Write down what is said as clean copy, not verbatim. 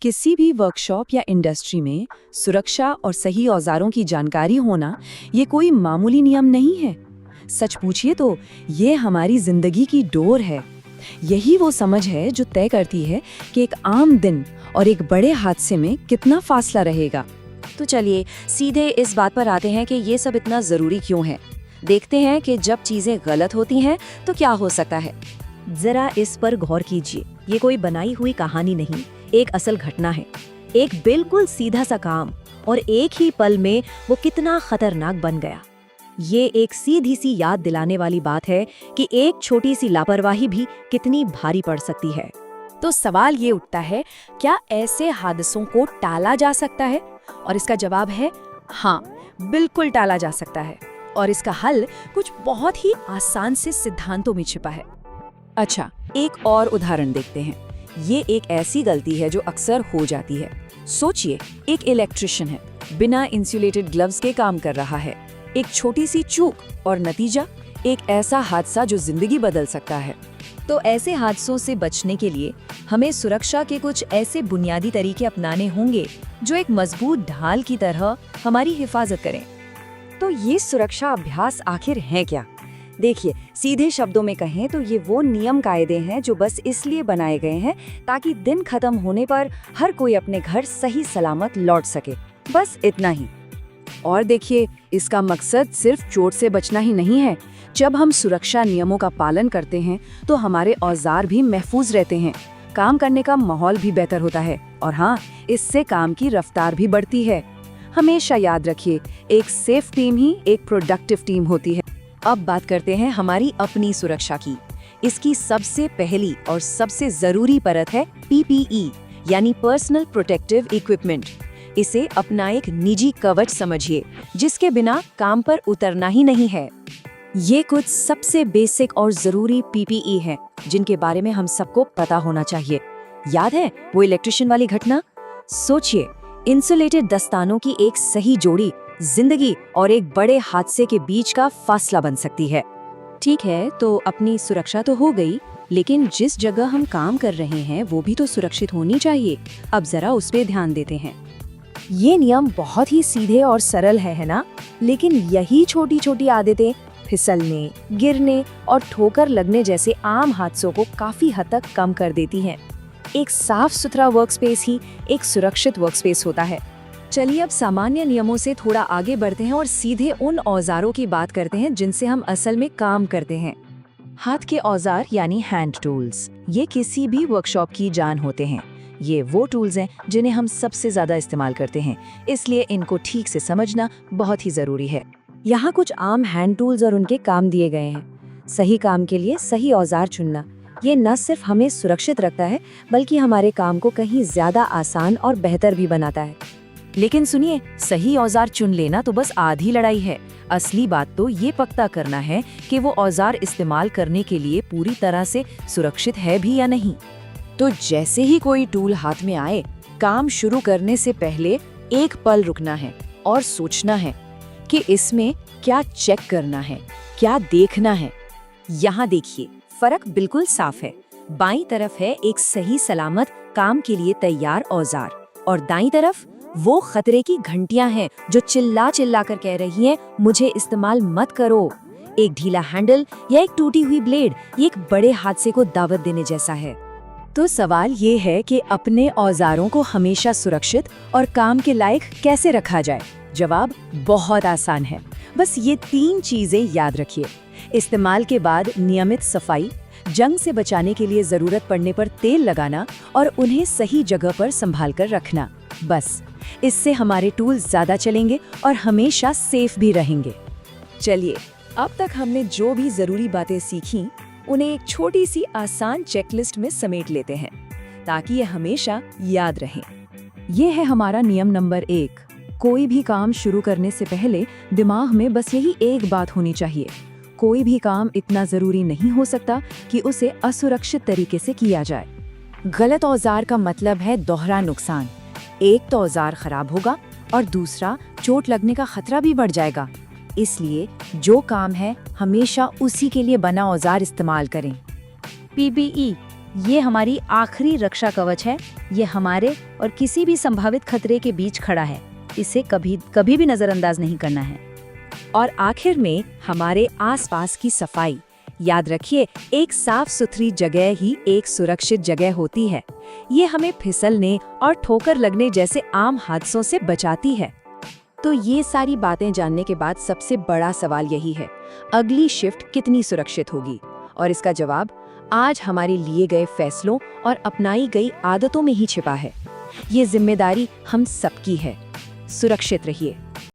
किसी भी वर्कशॉप या इंडस्ट्री में सुरक्षा और सही औजारों की जानकारी होना ये कोई मामूली नियम नहीं है। सच पूछिए तो ये हमारी जिंदगी की डोर है। यही वो समझ है जो तय करती है कि एक आम दिन और एक बड़े हादसे में कितना फासला रहेगा। तो चलिए सीधे इस बात पर आते हैं कि ये सब इतना जरूरी क्यों है। देखते हैं कि जब चीजें गलत होती हैं तो क्या हो सकता है। जरा इस पर गौर कीजिए। ये कोई बनाई हुई कहानी नहीं, एक असल घटना है। एक बिल्कुल सीधा सा काम और एक ही पल में वो कितना खतरनाक बन गया। ये एक सीधी सी याद दिलाने वाली बात है कि एक छोटी सी लापरवाही भी कितनी भारी पड़ सकती है। तो सवाल ये उठता है, क्या ऐसे हादसों को टाला जा सकता है? और इसका जवाब है हाँ, बिल्कुल टाला जा सकता है। और इसका हल कुछ बहुत ही आसान से सिद्धांतों में छिपा है। अच्छा, एक और उदाहरण देखते हैं। ये एक ऐसी गलती है जो अक्सर हो जाती है। सोचिए, एक इलेक्ट्रिशियन है, बिना इंसुलेटेड ग्लव्स के काम कर रहा है। एक छोटी सी चूक और नतीजा एक ऐसा हादसा जो जिंदगी बदल सकता है। तो ऐसे हादसों से बचने के लिए हमें सुरक्षा के कुछ ऐसे बुनियादी तरीके अपनाने होंगे जो एक मजबूत ढाल की तरह हमारी हिफाजत करें। तो ये सुरक्षा अभ्यास आखिर हैं क्या? देखिए, सीधे शब्दों में कहें तो ये वो नियम कायदे हैं जो बस इसलिए बनाए गए हैं ताकि दिन खत्म होने पर हर कोई अपने घर सही सलामत लौट सके। बस इतना ही। और देखिए, इसका मकसद सिर्फ चोट से बचना ही नहीं है। जब हम सुरक्षा नियमों का पालन करते हैं तो हमारे औजार भी महफूज रहते हैं, काम करने का माहौल भी बेहतर होता है और हाँ, इससे काम की रफ्तार भी बढ़ती है। हमेशा याद रखिए, एक सेफ टीम ही एक प्रोडक्टिव टीम होती है। अब बात करते हैं हमारी अपनी सुरक्षा की। इसकी सबसे पहली और सबसे जरूरी परत है PPE यानी पर्सनल प्रोटेक्टिव इक्विपमेंट। इसे अपना एक निजी कवच समझिए जिसके बिना काम पर उतरना ही नहीं है। ये कुछ सबसे बेसिक और जरूरी PPE है जिनके बारे में हम सबको पता होना चाहिए। याद है वो इलेक्ट्रिशियन वाली घटना? सोचिए, इंसुलेटेड दस्तानों की एक सही जोड़ी जिंदगी और एक बड़े हादसे के बीच का फासला बन सकती है। ठीक है, तो अपनी सुरक्षा तो हो गई, लेकिन जिस जगह हम काम कर रहे हैं वो भी तो सुरक्षित होनी चाहिए। अब जरा उस पे ध्यान देते हैं। ये नियम बहुत ही सीधे और सरल है ना? लेकिन यही छोटी छोटी आदतें फिसलने, गिरने और ठोकर लगने जैसे आम हादसों को काफी हद तक कम कर देती हैं। एक साफ सुथरा वर्कस्पेस ही एक सुरक्षित वर्कस्पेस होता है। चलिए अब सामान्य नियमों से थोड़ा आगे बढ़ते हैं और सीधे उन औजारों की बात करते हैं जिनसे हम असल में काम करते हैं। हाथ के औजार यानी हैंड टूल्स, ये किसी भी वर्कशॉप की जान होते हैं। ये वो टूल्स हैं जिन्हें हम सबसे ज्यादा इस्तेमाल करते हैं, इसलिए इनको ठीक से समझना बहुत ही जरूरी है। यहाँ कुछ आम हैंड टूल्स और उनके काम दिए गए हैं। सही काम के लिए सही औजार चुनना, ये न सिर्फ हमें सुरक्षित रखता है बल्कि हमारे काम को कहीं ज्यादा आसान और बेहतर भी बनाता है। लेकिन सुनिए, सही औजार चुन लेना तो बस आधी लड़ाई है। असली बात तो ये पक्का करना है कि वो औजार इस्तेमाल करने के लिए पूरी तरह से सुरक्षित है भी या नहीं। तो जैसे ही कोई टूल हाथ में आए, काम शुरू करने से पहले एक पल रुकना है और सोचना है कि इसमें क्या चेक करना है, क्या देखना है। यहाँ देखिए, फर्क बिल्कुल साफ है। बाईं तरफ है एक सही सलामत काम के लिए तैयार औजार और दाईं तरफ वो खतरे की घंटियां हैं जो चिल्ला चिल्ला कर कह रही हैं, मुझे इस्तेमाल मत करो। एक ढीला हैंडल या एक टूटी हुई ब्लेड ये एक बड़े हादसे को दावत देने जैसा है। तो सवाल ये है कि अपने औजारों को हमेशा सुरक्षित और काम के लायक कैसे रखा जाए? जवाब बहुत आसान है। बस ये 3 चीजें याद रखिए। इस्तेमाल के बाद नियमित सफाई, जंग से बचाने के लिए जरूरत पड़ने पर तेल लगाना और उन्हें सही जगह पर संभाल कर रखना। बस इससे हमारे टूल्स ज्यादा चलेंगे और हमेशा सेफ भी रहेंगे। चलिए, अब तक हमने जो भी जरूरी बातें सीखी उन्हें एक छोटी सी आसान चेकलिस्ट में समेट लेते हैं ताकि ये हमेशा याद रहे। ये है हमारा नियम नंबर 1। कोई भी काम शुरू करने से पहले दिमाग में बस यही एक बात होनी चाहिए, कोई भी काम इतना जरूरी नहीं हो सकता कि उसे असुरक्षित तरीके से किया जाए। गलत औजार का मतलब है दोहरा नुकसान। एक तो औजार खराब होगा और दूसरा चोट लगने का खतरा भी बढ़ जाएगा। इसलिए जो काम है हमेशा उसी के लिए बना औजार इस्तेमाल करें। PPE ये हमारी आखिरी रक्षा कवच है ये हमारे और किसी भी संभावित खतरे के बीच खड़ा है। इसे कभी भी नजरअंदाज नहीं करना है। और आखिर में हमारे आसपास की सफाई। याद रखिए, एक साफ सुथरी जगह ही एक सुरक्षित जगह होती है। ये हमें फिसलने और ठोकर लगने जैसे आम हादसों से बचाती है। तो ये सारी बातें जानने के बाद सबसे बड़ा सवाल यही है, अगली शिफ्ट कितनी सुरक्षित होगी? और इसका जवाब आज हमारे लिए गए फैसलों और अपनाई गई आदतों में ही छिपा है। ये जिम्मेदारी हम सबकी है। सुरक्षित रहिए।